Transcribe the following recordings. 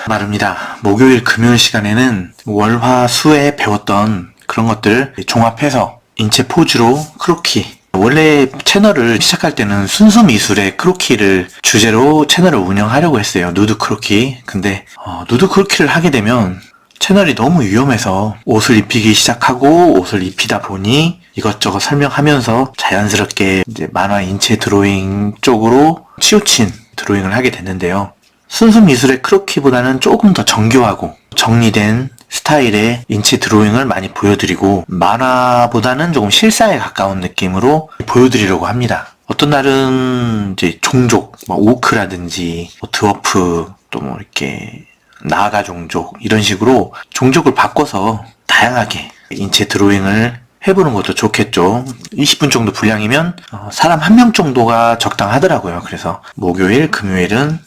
말입니다. 목요일 금요일 시간에는 월화수에 배웠던 그런 것들 종합해서 인체 포즈로 크로키, 원래 채널을 시작할 때는 순수 미술의 크로키를 주제로 채널을 운영하려고 했어요. 누드 크로키. 근데 누드 크로키를 하게 되면 채널이 너무 위험해서 옷을 입히기 시작하고 옷을 입히다 보니 이것저것 설명하면서 자연스럽게 이제 만화 인체 드로잉 쪽으로 치우친 드로잉을 하게 됐는데요. 순수 미술의 크로키보다는 조금 더 정교하고 정리된 스타일의 인체 드로잉을 많이 보여드리고 만화보다는 조금 실사에 가까운 느낌으로 보여드리려고 합니다. 어떤 날은 이제 종족, 오크라든지 드워프, 또 이렇게 나아가 종족 이런 식으로 종족을 바꿔서 다양하게 인체 드로잉을 해보는 것도 좋겠죠. 20분 정도 분량이면 사람 한 명 정도가 적당하더라고요. 그래서 목요일, 금요일은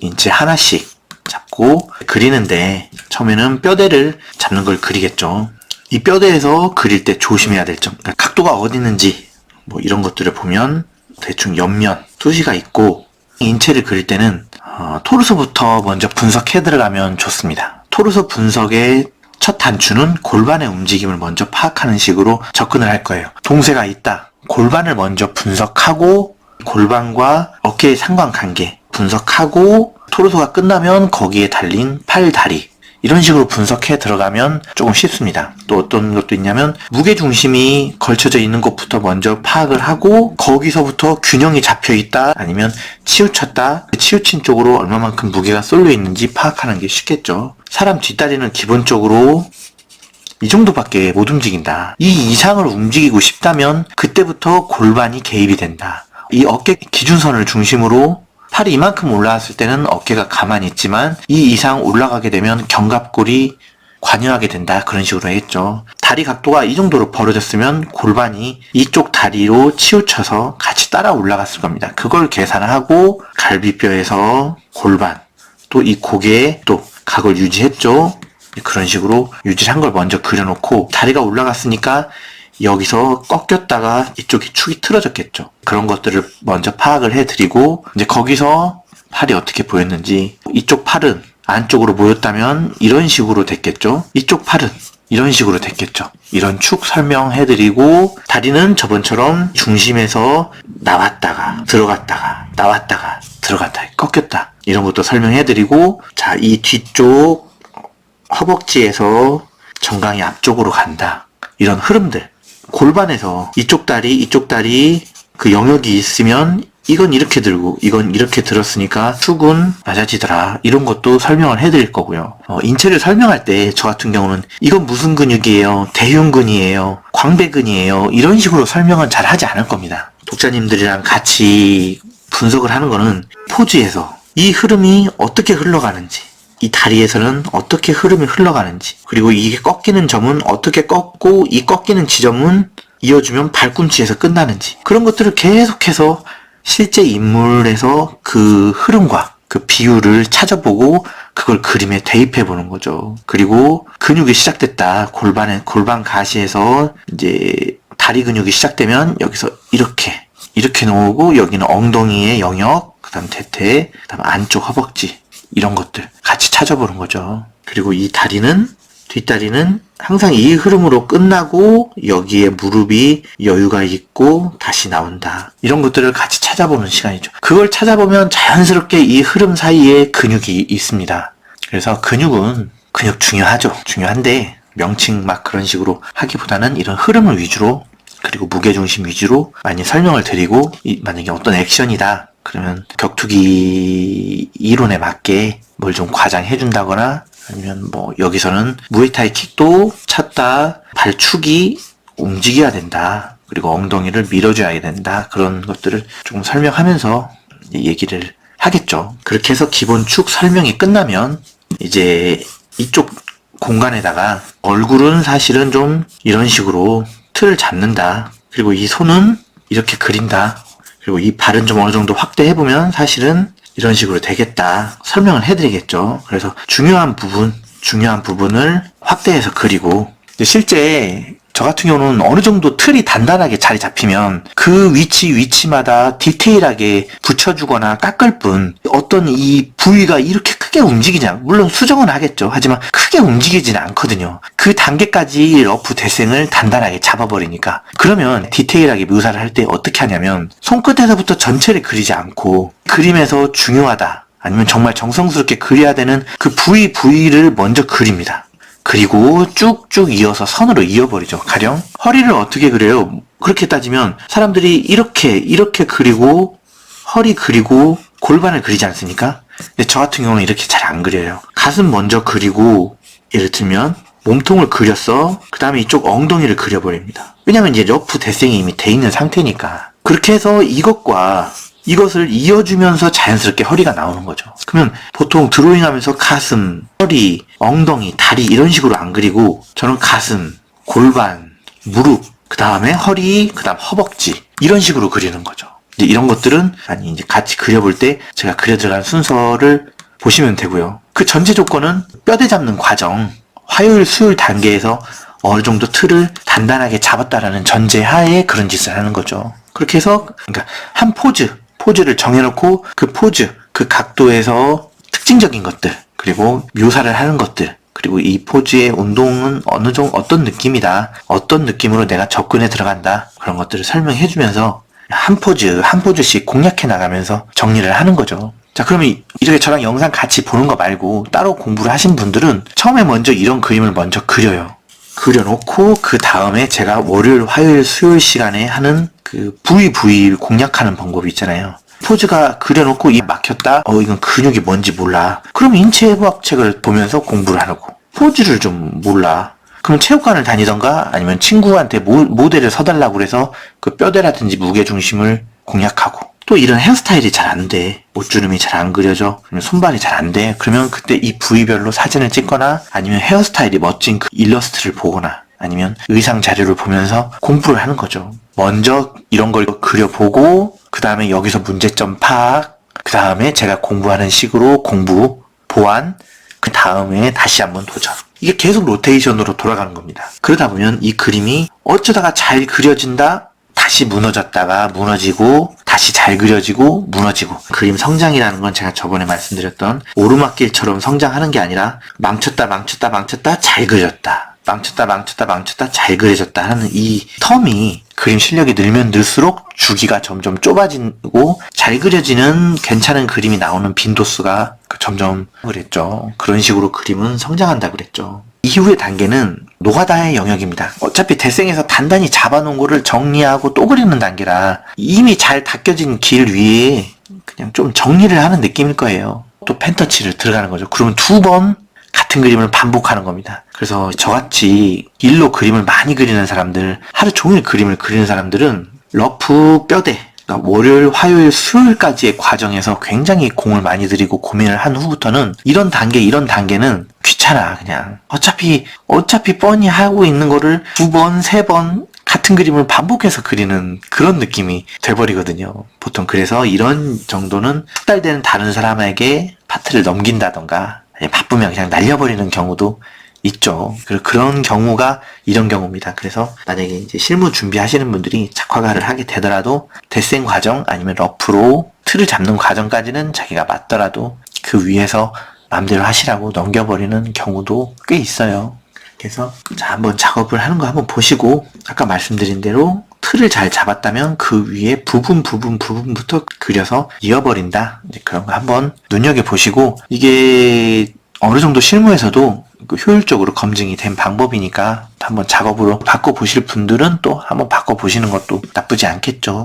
인체 하나씩 잡고 그리는데 처음에는 뼈대를 잡는 걸 그리겠죠. 이 뼈대에서 그릴 때 조심해야 될 점, 그러니까 각도가 어디 있는지 이런 것들을 보면 대충 옆면, 투시가 있고 인체를 그릴 때는 토르소부터 먼저 분석해 들어가면 좋습니다. 토르소 분석의 첫 단추는 골반의 움직임을 먼저 파악하는 식으로 접근을 할 거예요. 동세가 있다. 골반을 먼저 분석하고 골반과 어깨의 상관관계 분석하고 토르소가 끝나면 거기에 달린 팔, 다리 이런 식으로 분석해 들어가면 조금 쉽습니다. 또 어떤 것도 있냐면 무게중심이 걸쳐져 있는 것부터 먼저 파악을 하고 거기서부터 균형이 잡혀 있다 아니면 치우쳤다, 치우친 쪽으로 얼마만큼 무게가 쏠려 있는지 파악하는 게 쉽겠죠. 사람 뒷다리는 기본적으로 이 정도밖에 못 움직인다. 이 이상을 움직이고 싶다면 그때부터 골반이 개입이 된다. 이 어깨 기준선을 중심으로 팔이 이만큼 올라왔을 때는 어깨가 가만히 있지만 이 이상 올라가게 되면 견갑골이 관여하게 된다. 그런 식으로 했죠. 다리 각도가 이 정도로 벌어졌으면 골반이 이쪽 다리로 치우쳐서 같이 따라 올라갔을 겁니다. 그걸 계산하고 갈비뼈에서 골반, 또 이 고개에 또 각을 유지했죠. 그런 식으로 유지를 한 걸 먼저 그려놓고 다리가 올라갔으니까 여기서 꺾였다가 이쪽이 축이 틀어졌겠죠. 그런 것들을 먼저 파악을 해드리고 이제 거기서 팔이 어떻게 보였는지 이쪽 팔은 안쪽으로 모였다면 이런 식으로 됐겠죠. 이쪽 팔은 이런 식으로 됐겠죠. 이런 축 설명해드리고 다리는 저번처럼 중심에서 나왔다가 들어갔다가 나왔다가 들어갔다 꺾였다 이런 것도 설명해드리고 자, 이 뒤쪽 허벅지에서 정강이 앞쪽으로 간다 이런 흐름들 골반에서 이쪽 다리 그 영역이 있으면 이건 이렇게 들고 이건 이렇게 들었으니까 축은 맞아지더라 이런 것도 설명을 해드릴 거고요. 인체를 설명할 때 저 같은 경우는 이건 무슨 근육이에요, 대흉근이에요, 광배근이에요 이런 식으로 설명은 잘 하지 않을 겁니다. 독자님들이랑 같이 분석을 하는 거는 포즈에서 이 흐름이 어떻게 흘러가는지 이 다리에서는 어떻게 흐름이 흘러가는지 그리고 이게 꺾이는 점은 어떻게 꺾고 이 꺾이는 지점은 이어주면 발꿈치에서 끝나는지 그런 것들을 계속해서 실제 인물에서 그 흐름과 그 비율을 찾아보고 그걸 그림에 대입해 보는 거죠. 그리고 근육이 시작됐다. 골반 가시에서 이제 다리 근육이 시작되면 여기서 이렇게 놓고 여기는 엉덩이의 영역, 그 다음 대퇴, 그 다음 안쪽 허벅지 이런 것들 같이 찾아보는 거죠. 그리고 이 뒷다리는 항상 이 흐름으로 끝나고 여기에 무릎이 여유가 있고 다시 나온다. 이런 것들을 같이 찾아보는 시간이죠. 그걸 찾아보면 자연스럽게 이 흐름 사이에 근육이 있습니다. 그래서 근육 중요하죠. 중요한데 명칭 막 그런 식으로 하기보다는 이런 흐름을 위주로 그리고 무게중심 위주로 많이 설명을 드리고 만약에 어떤 액션이다. 그러면 격투기 이론에 맞게 뭘 좀 과장해준다거나 아니면 여기서는 무에타이 킥도 찼다. 발축이 움직여야 된다. 그리고 엉덩이를 밀어줘야 된다. 그런 것들을 조금 설명하면서 얘기를 하겠죠. 그렇게 해서 기본 축 설명이 끝나면 이제 이쪽 공간에다가 얼굴은 사실은 좀 이런 식으로 틀을 잡는다. 그리고 이 손은 이렇게 그린다. 그리고 이 발은 좀 어느 정도 확대해보면 사실은 이런 식으로 되겠다. 설명을 해드리겠죠. 그래서 중요한 부분을 확대해서 그리고 실제 저 같은 경우는 어느 정도 틀이 단단하게 자리 잡히면 그 위치마다 디테일하게 붙여주거나 깎을 뿐 어떤 이 부위가 이렇게 크게 크게 움직이지 않고, 물론 수정은 하겠죠. 하지만 크게 움직이지는 않거든요. 그 단계까지 러프 대생을 단단하게 잡아버리니까. 그러면 디테일하게 묘사를 할 때 어떻게 하냐면 손끝에서부터 전체를 그리지 않고 그림에서 중요하다, 아니면 정말 정성스럽게 그려야 되는 그 부위를 먼저 그립니다. 그리고 쭉쭉 이어서 선으로 이어버리죠. 가령 허리를 어떻게 그려요? 그렇게 따지면 사람들이 이렇게 그리고 허리 그리고 골반을 그리지 않습니까? 근데 저 같은 경우는 이렇게 잘 안 그려요. 가슴 먼저 그리고, 예를 들면 몸통을 그렸어. 그 다음에 이쪽 엉덩이를 그려버립니다. 왜냐면 이제 러프 대생이 이미 돼 있는 상태니까. 그렇게 해서 이것을 이어주면서 자연스럽게 허리가 나오는 거죠. 그러면 보통 드로잉 하면서 가슴, 허리, 엉덩이, 다리 이런 식으로 안 그리고, 저는 가슴, 골반, 무릎, 그 다음에 허리, 그 다음 허벅지 이런 식으로 그리는 거죠. 이제 이런 것들은 이제 같이 그려볼 때 제가 그려 들어간 순서를 보시면 되고요. 그 전제 조건은 뼈대 잡는 과정, 화요일, 수요일 단계에서 어느 정도 틀을 단단하게 잡았다라는 전제하에 그런 짓을 하는 거죠. 그렇게 해서 그러니까 한 포즈를 정해놓고 그 포즈, 그 각도에서 특징적인 것들, 그리고 묘사를 하는 것들, 그리고 이 포즈의 운동은 어떤 느낌이다, 어떤 느낌으로 내가 접근해 들어간다, 그런 것들을 설명해주면서 한 포즈씩 공략해 나가면서 정리를 하는 거죠. 자, 그러면 이렇게 저랑 영상 같이 보는 거 말고 따로 공부를 하신 분들은 처음에 먼저 이런 그림을 먼저 그려요. 그려놓고 그 다음에 제가 월요일, 화요일, 수요일 시간에 하는 그 부위를 공략하는 방법이 있잖아요. 포즈가 그려놓고 이 막혔다? 이건 근육이 뭔지 몰라. 그럼 인체해부학 책을 보면서 공부를 하고, 포즈를 좀 몰라. 그럼 체육관을 다니던가 아니면 친구한테 모델을 서달라고 그래서 그 뼈대라든지 무게중심을 공략하고, 또 이런 헤어스타일이 잘 안 돼. 옷주름이 잘 안 그려져. 손발이 잘 안 돼. 그러면 그때 이 부위별로 사진을 찍거나 아니면 헤어스타일이 멋진 그 일러스트를 보거나 아니면 의상 자료를 보면서 공부를 하는 거죠. 먼저 이런 걸 그려보고 그 다음에 여기서 문제점 파악, 그 다음에 제가 공부하는 식으로 공부, 보완, 그 다음에 다시 한번 도전. 이게 계속 로테이션으로 돌아가는 겁니다. 그러다 보면 이 그림이 어쩌다가 잘 그려진다, 다시 무너졌다가 무너지고, 다시 잘 그려지고 무너지고. 그림 성장이라는 건 제가 저번에 말씀드렸던 오르막길처럼 성장하는 게 아니라 망쳤다 잘 그렸다, 망쳤다 잘 그려졌다 하는 이 텀이, 그림 실력이 늘면 늘수록 주기가 점점 좁아지고 잘 그려지는 괜찮은 그림이 나오는 빈도수가 점점 그랬죠. 그런 식으로 그림은 성장한다 그랬죠. 이후의 단계는 노가다의 영역입니다. 어차피 대생에서 단단히 잡아놓은 거를 정리하고 또 그리는 단계라 이미 잘 닦여진 길 위에 그냥 좀 정리를 하는 느낌일 거예요. 또 펜터치를 들어가는 거죠. 그러면 2번 같은 그림을 반복하는 겁니다. 그래서 저같이 일로 그림을 많이 그리는 사람들, 하루 종일 그림을 그리는 사람들은 러프 뼈대, 그러니까 월요일, 화요일, 수요일까지의 과정에서 굉장히 공을 많이 들이고 고민을 한 후부터는 이런 단계는 귀찮아. 그냥 어차피 뻔히 하고 있는 거를 2번, 3번 같은 그림을 반복해서 그리는 그런 느낌이 돼버리거든요. 보통 그래서 이런 정도는 숙달되는 다른 사람에게 파트를 넘긴다던가 바쁘면 그냥 날려버리는 경우도 있죠. 그런 경우가 이런 경우입니다. 그래서 만약에 이제 실무 준비하시는 분들이 작화가를 하게 되더라도 데생 과정 아니면 러프로 틀을 잡는 과정까지는 자기가 맞더라도 그 위에서 마음대로 하시라고 넘겨버리는 경우도 꽤 있어요. 그래서 자, 한번 작업을 하는 거 한번 보시고, 아까 말씀드린 대로 틀을 잘 잡았다면 그 위에 부분부터 그려서 이어버린다. 이제 그런 거 한번 눈여겨보시고, 이게 어느 정도 실무에서도 효율적으로 검증이 된 방법이니까 한번 작업으로 바꿔보실 분들은 또 한번 바꿔보시는 것도 나쁘지 않겠죠.